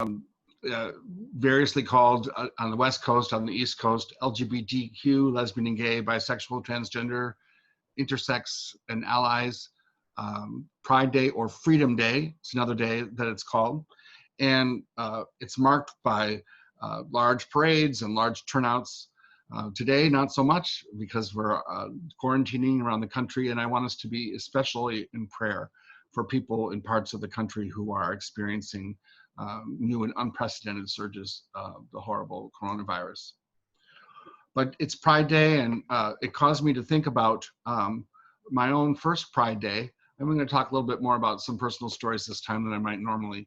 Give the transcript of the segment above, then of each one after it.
uh, variously called on the West Coast, on the East Coast, LGBTQ, lesbian and gay, bisexual, transgender, intersex, and allies. Pride Day or Freedom Day, it's another day that it's called. And it's marked by large parades and large turnouts. Today, not so much, because we're quarantining around the country, and I want us to be especially in prayer for people in parts of the country who are experiencing new and unprecedented surges of the horrible coronavirus. But it's Pride Day, and it caused me to think about my own first Pride Day. I'm going to talk a little bit more about some personal stories this time than I might normally,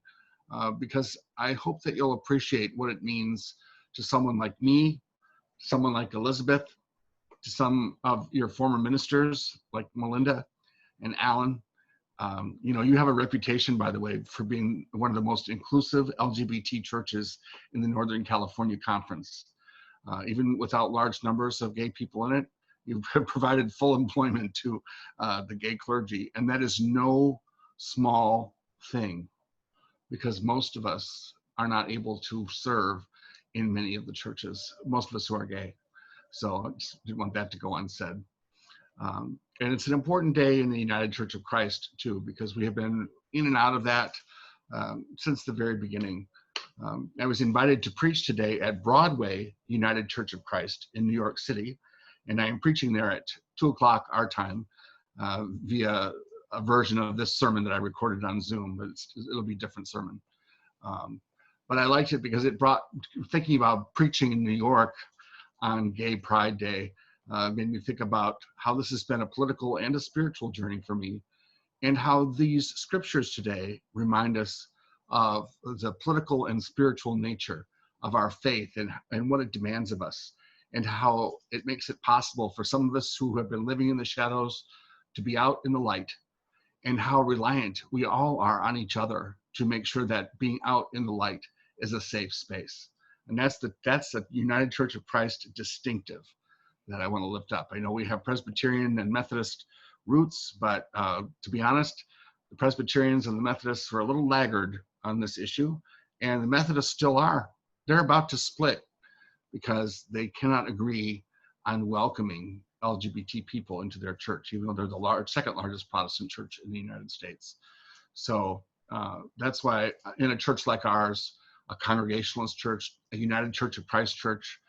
because I hope that you'll appreciate what it means to someone like me, someone like Elizabeth, to some of your former ministers like Melinda and Alan. You know, you have a reputation, by the way, for being one of the most inclusive LGBT churches in the Northern California Conference. Even without large numbers of gay people in it, you've provided full employment to the gay clergy. And that is no small thing, because most of us are not able to serve in many of the churches, most of us who are gay. So I just didn't want that to go unsaid. And it's an important day in the United Church of Christ too, because we have been in and out of that since the very beginning. I was invited to preach today at Broadway United Church of Christ in New York City, and I am preaching there at 2 o'clock our time via a version of this sermon that I recorded on Zoom, but it'll be a different sermon. But I liked it because it brought, thinking about preaching in New York on Gay Pride Day, made me think about how this has been a political and a spiritual journey for me, and how these scriptures today remind us of the political and spiritual nature of our faith and what it demands of us, and how it makes it possible for some of us who have been living in the shadows to be out in the light, and how reliant we all are on each other to make sure that being out in the light is a safe space. And that's the United Church of Christ distinctive that I want to lift up. I know we have Presbyterian and Methodist roots, but to be honest, the Presbyterians and the Methodists were a little laggard on this issue, and the Methodists still are. They're about to split because they cannot agree on welcoming LGBT people into their church, even though they're the second largest Protestant church in the United States. So that's why in a church like ours, a Congregationalist church, a United Church of Christ church,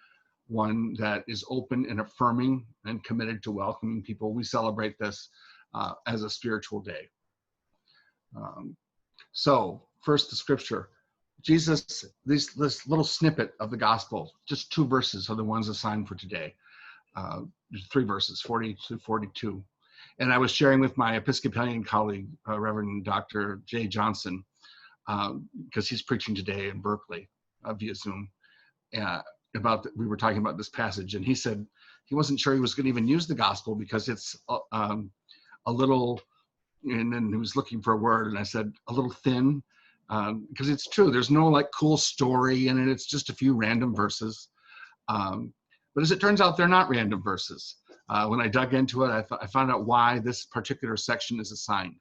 one that is open and affirming and committed to welcoming people, we celebrate this as a spiritual day. So first, the scripture. Jesus, this little snippet of the gospel, just 2 verses are the ones assigned for today. 3 verses, 40 to 42. And I was sharing with my Episcopalian colleague, Reverend Dr. Jay Johnson, because he's preaching today in Berkeley via Zoom, we were talking about this passage, and he said he wasn't sure he was going to even use the gospel because it's a little, and then he was looking for a word, and I said a little thin, because it's true, there's no like cool story in it, it's just a few random verses. But as it turns out, they're not random verses. When I dug into it, I found out why this particular section is assigned.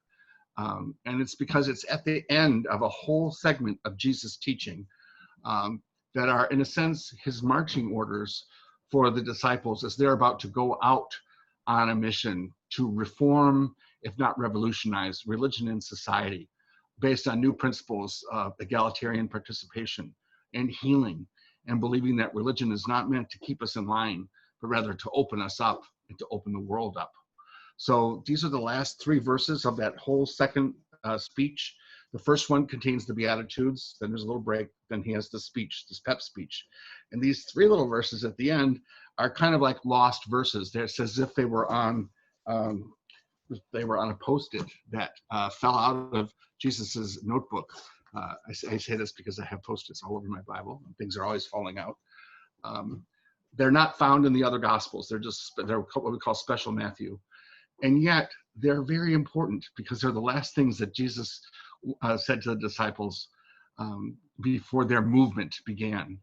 And it's because it's at the end of a whole segment of Jesus' teaching that are, in a sense, his marching orders for the disciples as they're about to go out on a mission to reform, if not revolutionize, religion and society based on new principles of egalitarian participation and healing, and believing that religion is not meant to keep us in line, but rather to open us up and to open the world up. So these are the last 3 verses of that whole second speech. The first one contains the Beatitudes, then there's a little break, then he has the speech, this pep speech. And these 3 little verses at the end are kind of like lost verses. It's as if they were on a Post-it that fell out of Jesus's notebook. I say this because I have Post-its all over my Bible, and things are always falling out. They're not found in the other Gospels. They're what we call special Matthew. And yet they're very important because they're the last things that Jesus said to the disciples before their movement began.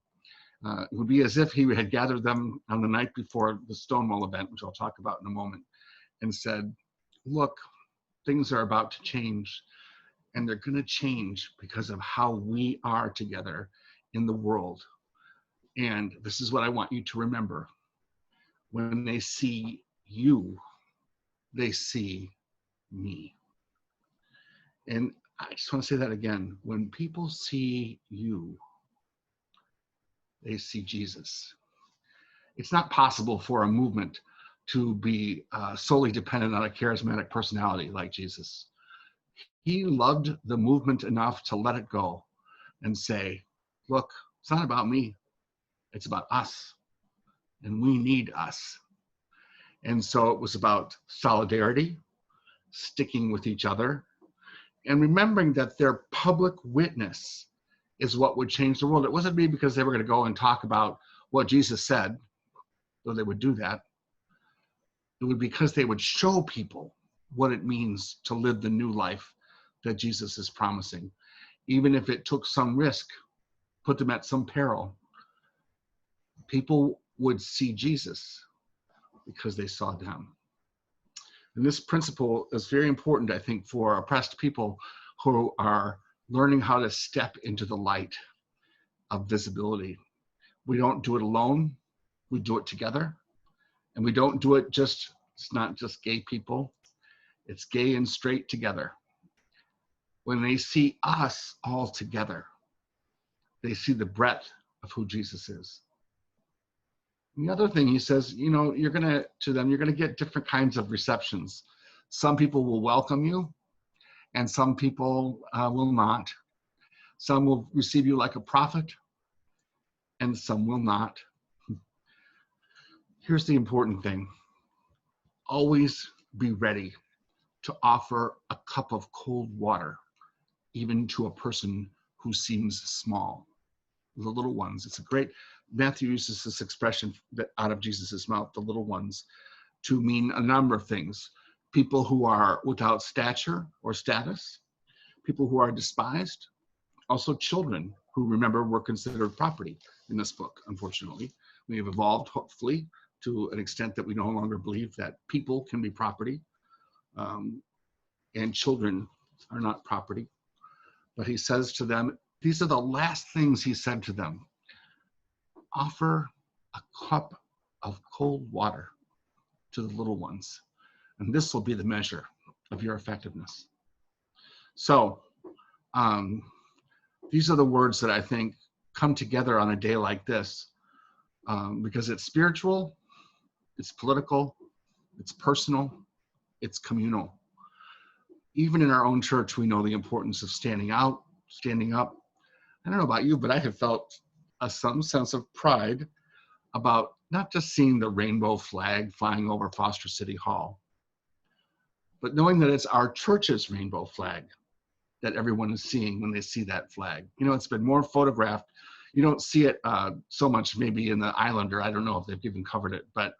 It would be as if he had gathered them on the night before the Stonewall event, which I'll talk about in a moment, and said, look, things are about to change. and they're going to change because of how we are together in the world. And this is what I want you to remember. When they see you, they see me. And I just want to say that again. When people see you, they see Jesus. It's not possible for a movement to be solely dependent on a charismatic personality like Jesus. He loved the movement enough to let it go and say, look, it's not about me. It's about us. And we need us. And so it was about solidarity, sticking with each other, and remembering that their public witness is what would change the world. It wasn't me because they were going to go and talk about what Jesus said, though they would do that. It would be because they would show people what it means to live the new life that Jesus is promising, even if it took some risk, put them at some peril. People would see Jesus because they saw them. And this principle is very important, I think, for oppressed people who are learning how to step into the light of visibility. We don't do it alone. We do it together. And we don't do it just, it's not just gay people. It's gay and straight together. When they see us all together, they see the breadth of who Jesus is. And the other thing he says, you know, you're going to get different kinds of receptions. Some people will welcome you, and some people will not. Some will receive you like a prophet, and some will not. Here's the important thing. Always be ready to offer a cup of cold water, even to a person who seems small. The little ones. It's a great, Matthew uses this expression that out of Jesus's mouth, the little ones, to mean a number of things. People who are without stature or status, people who are despised, also children who, remember, were considered property in this book, unfortunately. We have evolved, hopefully, to an extent that we no longer believe that people can be property, and children are not property. But he says to them, these are the last things he said to them. Offer a cup of cold water to the little ones, and this will be the measure of your effectiveness. So these are the words that I think come together on a day like this, because it's spiritual, it's political, it's personal, it's communal. Even in our own church, we know the importance of standing out, standing up. I don't know about you, but I have felt some sense of pride about not just seeing the rainbow flag flying over Foster City Hall, but knowing that it's our church's rainbow flag that everyone is seeing when they see that flag. You know, it's been more photographed. You don't see it so much maybe in the Islander. I don't know if they've even covered it, but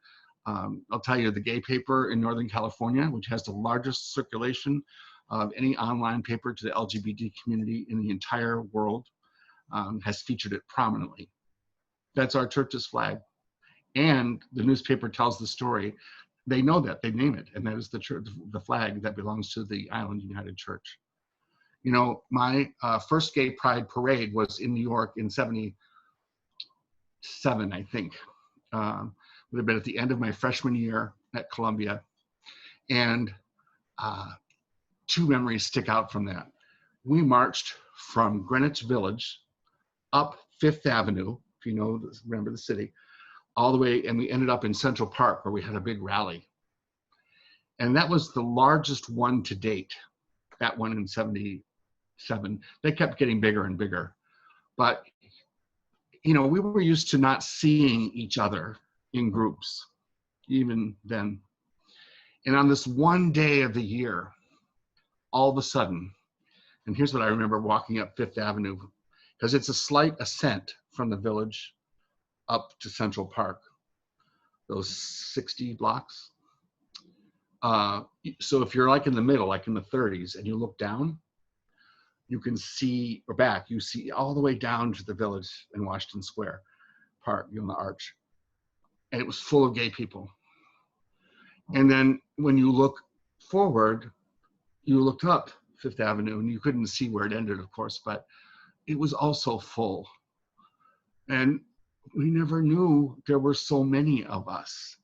I'll tell you, the gay paper in Northern California, which has the largest circulation of any online paper to the LGBT community in the entire world, has featured it prominently. That's our church's flag. And the newspaper tells the story. They know that, they name it, and that is the church, the flag that belongs to the Island United Church. You know, my first gay pride parade was in New York in 77, I think. Would have been at the end of my freshman year at Columbia. And two memories stick out from that. We marched from Greenwich Village up Fifth Avenue, if you know, remember the city, all the way, and we ended up in Central Park where we had a big rally. And that was the largest one to date, that one in 77. They kept getting bigger and bigger. But, you know, we were used to not seeing each other in groups, even then. And on this one day of the year, all of a sudden, and here's what I remember walking up Fifth Avenue, because it's a slight ascent from the village up to Central Park, those 60 blocks. So if you're like in the middle, like in the 30s, and you look down, you can see, or back, you see all the way down to the village in Washington Square Park, you know, the arch. And it was full of gay people. And then when you look forward, you looked up Fifth Avenue, and you couldn't see where it ended, of course, but it was also full. And we never knew there were so many of us.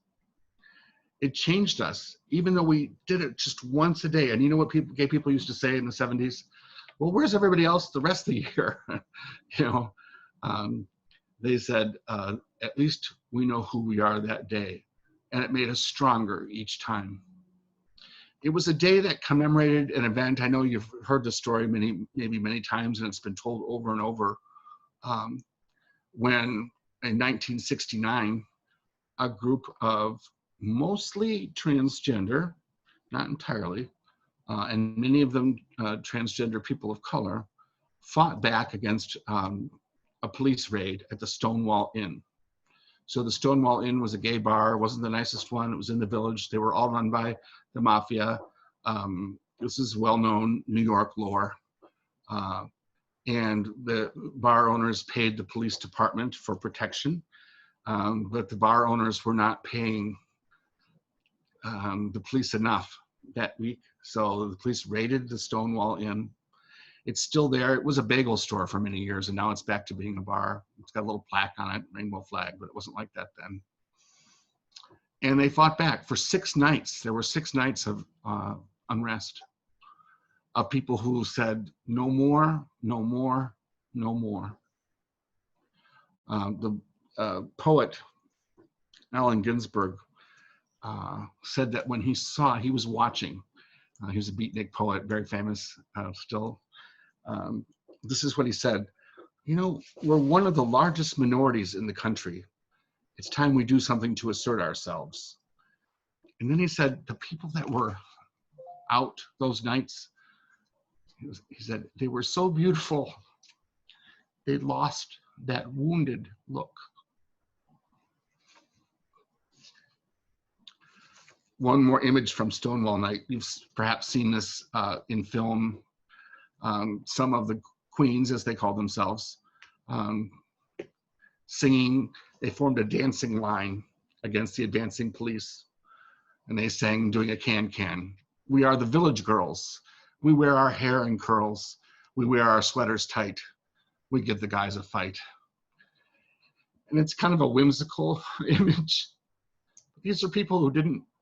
It changed us, even though we did it just once a day. And you know what gay people used to say in the 70s? Well, where's everybody else the rest of the year? You know, they said, at least we know who we are that day. And it made us stronger each time. It was a day that commemorated an event. I know you've heard the story maybe many times, and it's been told over and over. When in 1969, a group of mostly transgender, not entirely, and many of them transgender people of color, fought back against a police raid at the Stonewall Inn. So the Stonewall Inn was a gay bar. It wasn't the nicest one. It was in the Village. They were all run by the mafia. This is well-known New York lore. And the bar owners paid the police department for protection, but the bar owners were not paying the police enough that week. So the police raided the Stonewall Inn. It's still there. It was a bagel store for many years, and now it's back to being a bar. It's got a little plaque on it, rainbow flag, but it wasn't like that then. And they fought back for 6 nights. There were 6 nights of unrest, of people who said, no more, no more, no more. The poet Allen Ginsberg said that when he was watching, he was a beatnik poet, very famous still. This is what he said: you know, we're one of the largest minorities in the country. It's time we do something to assert ourselves. And then he said, the people that were out those nights, he said, they were so beautiful, they lost that wounded look. One more image from Stonewall Night. You've perhaps seen this in film. Some of the queens, as they call themselves, singing. They formed a dancing line against the advancing police. And they sang, doing a can-can. We are the Village Girls. We wear our hair in curls. We wear our sweaters tight. We give the guys a fight. And it's kind of a whimsical image. These are people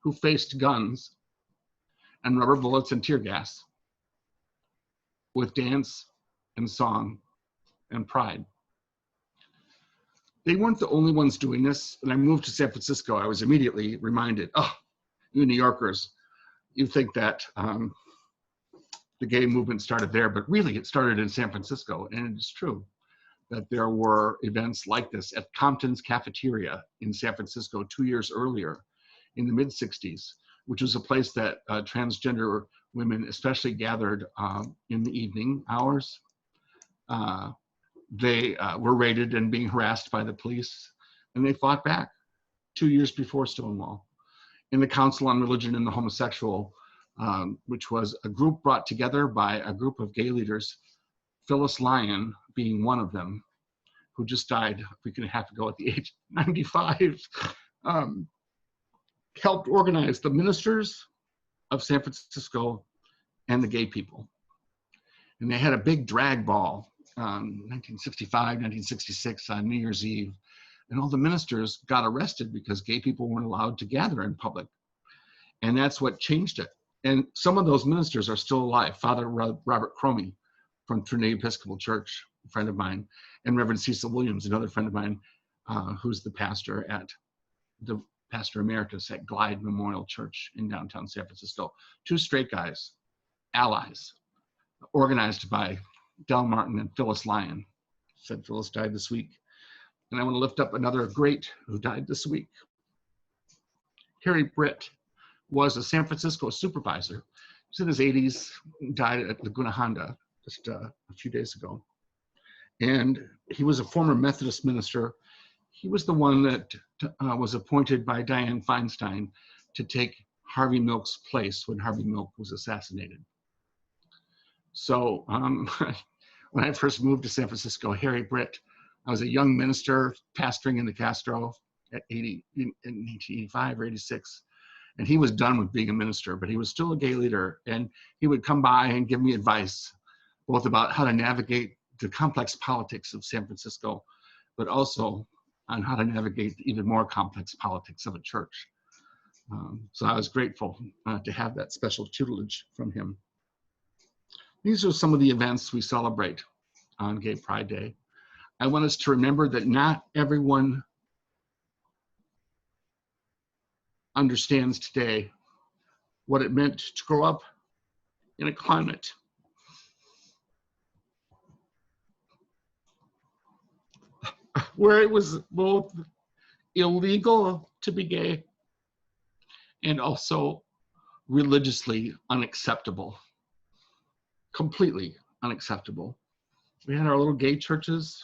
who faced guns and rubber bullets and tear gas with dance and song and pride. They weren't the only ones doing this. When I moved to San Francisco, I was immediately reminded, oh, you New Yorkers, you think that the gay movement started there, but really it started in San Francisco. And it's true that there were events like this at Compton's Cafeteria in San Francisco 2 years earlier in the mid-60s, which was a place that transgender women especially gathered in the evening hours. They were raided and being harassed by the police, and they fought back 2 years before Stonewall. In the Council on Religion and the Homosexual, which was a group brought together by a group of gay leaders, Phyllis Lyon being one of them, who just died a week and a half ago at the age of 95, helped organize the ministers of San Francisco and the gay people. And they had a big drag ball, 1965, 1966 on New Year's Eve. And all the ministers got arrested because gay people weren't allowed to gather in public. And that's what changed it. And some of those ministers are still alive. Father Robert Cromie from Trinity Episcopal Church, a friend of mine, and Reverend Cecil Williams, another friend of mine, who's the pastor emeritus at Glide Memorial Church in downtown San Francisco. 2 straight guys, allies, organized by Del Martin and Phyllis Lyon. Said Phyllis died this week. And I want to lift up another great who died this week. Harry Britt was a San Francisco supervisor. He's in his 80s, died at Laguna Honda just a few days ago. And he was a former Methodist minister. He was the one that was appointed by Dianne Feinstein to take Harvey Milk's place when Harvey Milk was assassinated. So when I first moved to San Francisco, Harry Britt, I was a young minister pastoring in the Castro in 1985 or 86. And he was done with being a minister, but he was still a gay leader. And he would come by and give me advice, both about how to navigate the complex politics of San Francisco, but also on how to navigate the even more complex politics of a church. So I was grateful to have that special tutelage from him. These are some of the events we celebrate on Gay Pride Day. I want us to remember that not everyone understands today what it meant to grow up in a climate where it was both illegal to be gay and also religiously unacceptable, completely unacceptable. We had our little gay churches.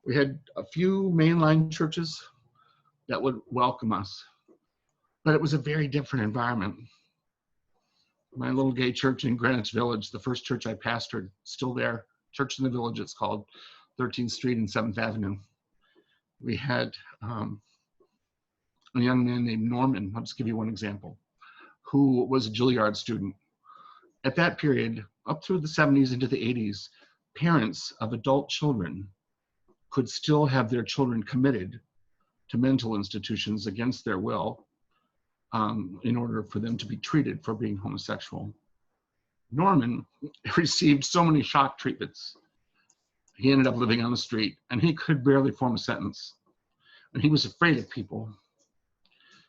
We had a few mainline churches that would welcome us, but it was a very different environment. My little gay church in Greenwich Village, the first church I pastored, still there, Church in the Village, it's called, 13th Street and 7th Avenue. We had a young man named Norman, I'll just give you one example, who was a Juilliard student. At that period, up through the 70s into the 80s, parents of adult children could still have their children committed to mental institutions against their will in order for them to be treated for being homosexual. Norman received so many shock treatments. He ended up living on the street and he could barely form a sentence. And he was afraid of people.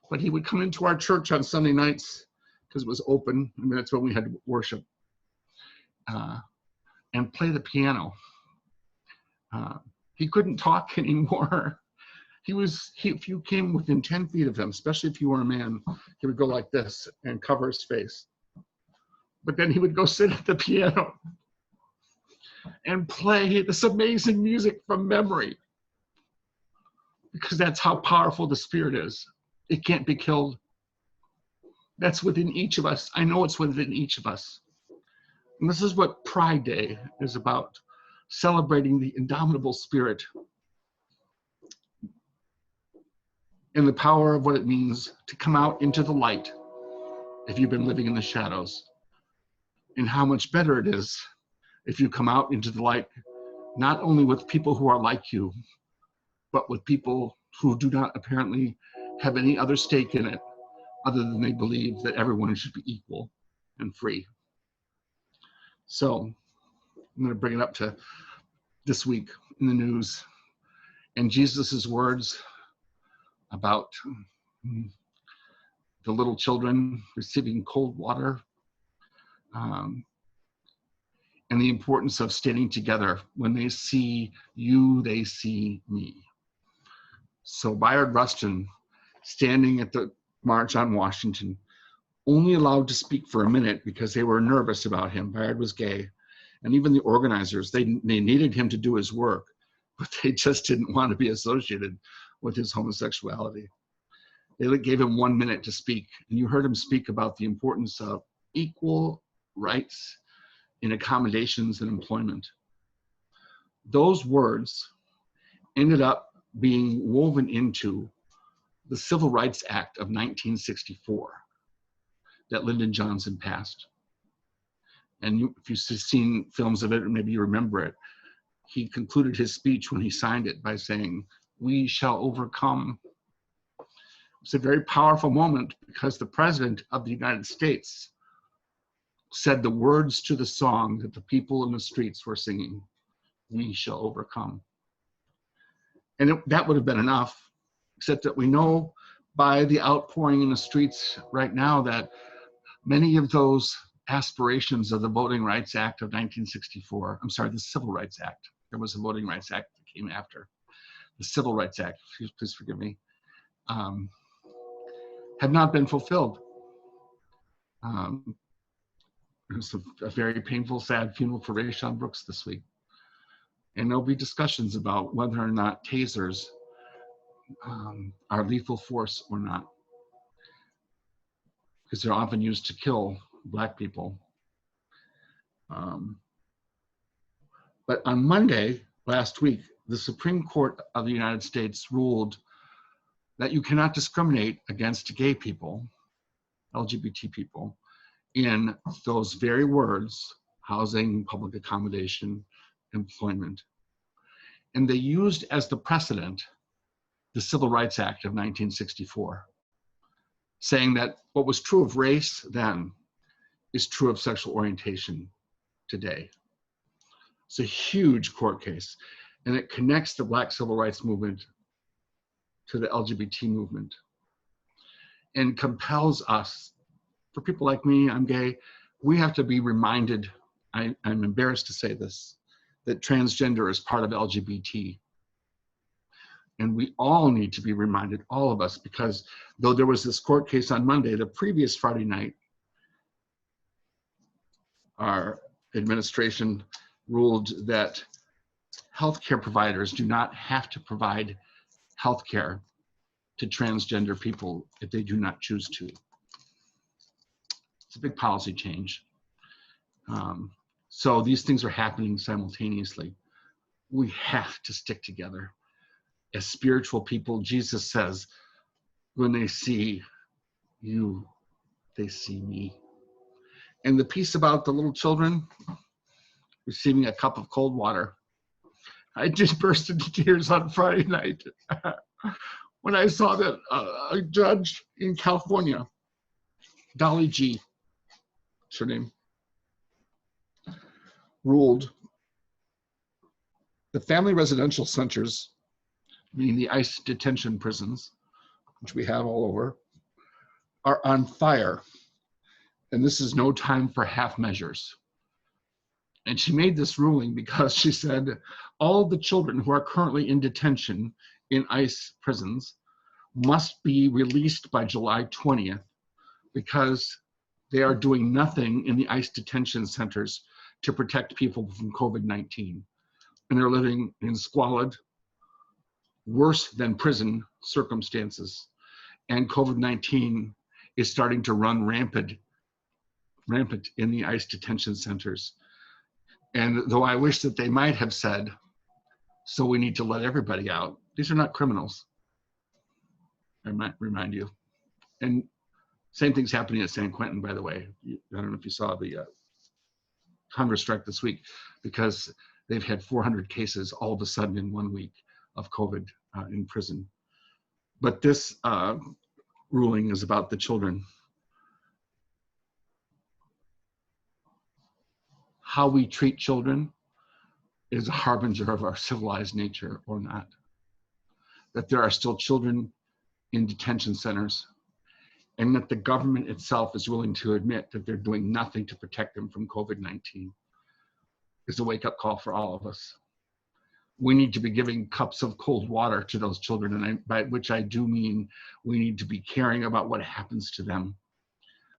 But he would come into our church on Sunday nights because it was open. I mean, that's when we had worship. And play the piano. He couldn't talk anymore. If you came within 10 feet of him, especially if you were a man, he would go like this and cover his face. But then he would go sit at the piano and play this amazing music from memory, because that's how powerful the Spirit is. It can't be killed. That's within each of us. I know it's within each of us. And this is what Pride Day is about, celebrating the indomitable spirit and the power of what it means to come out into the light if you've been living in the shadows, and how much better it is if you come out into the light, not only with people who are like you, but with people who do not apparently have any other stake in it other than they believe that everyone should be equal and free. So I'm going to bring it up to this week in the news, and Jesus's words about the little children receiving cold water, and the importance of standing together. When they see you, they see me. So Bayard Rustin, standing at the March on Washington, only allowed to speak for a minute because they were nervous about him. Bayard was gay. And even the organizers, they needed him to do his work, but they just didn't want to be associated with his homosexuality. They gave him 1 minute to speak, and you heard him speak about the importance of equal rights in accommodations and employment. Those words ended up being woven into the Civil Rights Act of 1964 that Lyndon Johnson passed. And if you've seen films of it, or maybe you remember it, he concluded his speech when he signed it by saying, "We shall overcome." It's a very powerful moment because the President of the United States said the words to the song that the people in the streets were singing, "We shall overcome." And that would have been enough, except that we know by the outpouring in the streets right now that many of those aspirations of the Voting Rights Act of 1964, I'm sorry, the Civil Rights Act. There was a Voting Rights Act that came after. The Civil Rights Act, please forgive me, have not been fulfilled. There's a very painful, sad funeral for Rayshon Brooks this week. And there'll be discussions about whether or not tasers are lethal force or not, because they're often used to kill Black people. But on Monday last week, the Supreme Court of the United States ruled that you cannot discriminate against gay people LGBT people in those very words: housing, public accommodation, employment. And they used as the precedent the Civil Rights Act of 1964, saying that what was true of race then is true of sexual orientation today. It's a huge court case, and it connects the Black civil rights movement to the LGBT movement and compels us, for people like me, I'm gay, we have to be reminded, I'm embarrassed to say this, that transgender is part of LGBT. And we all need to be reminded, all of us, because though there was this court case on Monday, the previous Friday night, our administration ruled that healthcare providers do not have to provide healthcare to transgender people if they do not choose to. It's a big policy change. So these things are happening simultaneously. We have to stick together. As spiritual people, Jesus says, when they see you, they see me. And the piece about the little children receiving a cup of cold water, I just burst into tears on Friday night when I saw that a judge in California, Dolly G, that's her name, ruled the family residential centers, meaning the ICE detention prisons, which we have all over, are on fire. And this is no time for half measures. And she made this ruling because she said all the children who are currently in detention in ICE prisons must be released by July 20th because they are doing nothing in the ICE detention centers to protect people from COVID-19. And they're living in squalid, worse than prison circumstances. And COVID-19 is starting to run rampant in the ICE detention centers. And though I wish that they might have said, so we need to let everybody out, these are not criminals. I might remind you. And same thing's happening at San Quentin, by the way. I don't know if you saw the hunger strike this week, because they've had 400 cases all of a sudden in 1 week of COVID in prison. But this ruling is about the children. How we treat children is a harbinger of our civilized nature or not. That there are still children in detention centers, and that the government itself is willing to admit that they're doing nothing to protect them from COVID-19 is a wake-up call for all of us. We need to be giving cups of cold water to those children, and by which I do mean we need to be caring about what happens to them.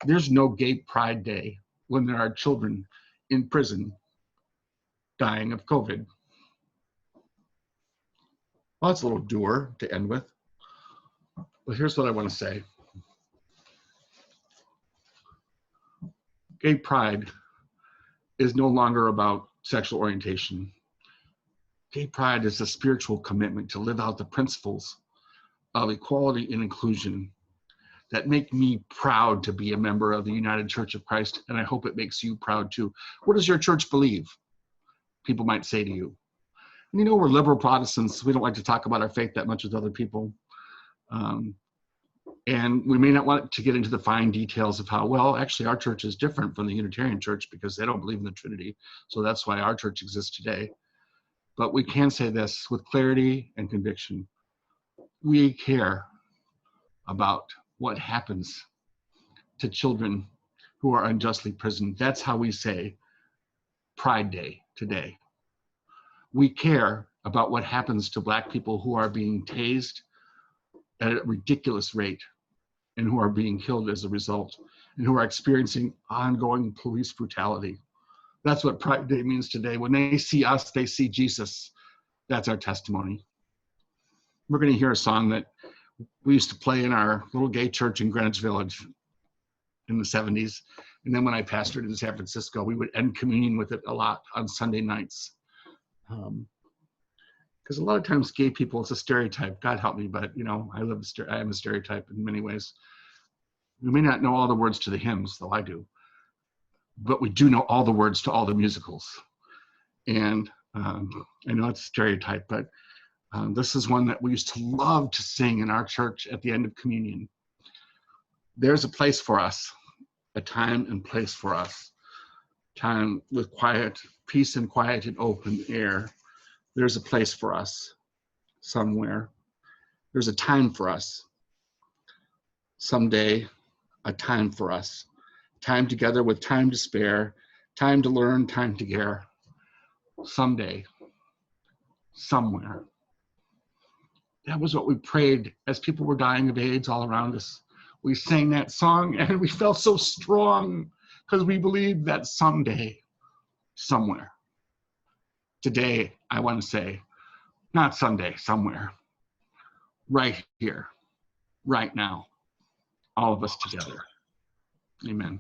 There's no Gay Pride Day when there are children in prison dying of COVID. Well, that's a little dour to end with. But here's what I want to say. Gay pride is no longer about sexual orientation. Gay pride is a spiritual commitment to live out the principles of equality and inclusion that make me proud to be a member of the United Church of Christ, and I hope it makes you proud too. What does your church believe? People might say to you. And you know, we're liberal Protestants. We don't like to talk about our faith that much with other people. And we may not want to get into the fine details of how, well, actually our church is different from the Unitarian Church because they don't believe in the Trinity. So that's why our church exists today. But we can say this with clarity and conviction. We care about what happens to children who are unjustly imprisoned. That's how we say Pride Day today. We care about what happens to Black people who are being tased at a ridiculous rate and who are being killed as a result and who are experiencing ongoing police brutality. That's what Pride Day means today. When they see us, they see Jesus. That's our testimony. We're going to hear a song that we used to play in our little gay church in Greenwich Village in the 70s. And then when I pastored in San Francisco, we would end communion with it a lot on Sunday nights. Because a lot of times gay people, it's a stereotype. God help me, but you know, I am a stereotype in many ways. We may not know all the words to the hymns, though I do, but we do know all the words to all the musicals. And I know it's a stereotype, but this is one that we used to love to sing in our church at the end of communion. There's a place for us, a time and place for us. Time with quiet, peace and quiet and open air. There's a place for us somewhere. There's a time for us. Someday, a time for us. Time together with time to spare, time to learn, time to care. Someday, somewhere. That was what we prayed as people were dying of AIDS all around us. We sang that song and we felt so strong because we believed that someday, somewhere. Today, I want to say, not someday, somewhere. Right here, right now, all of us together. Amen.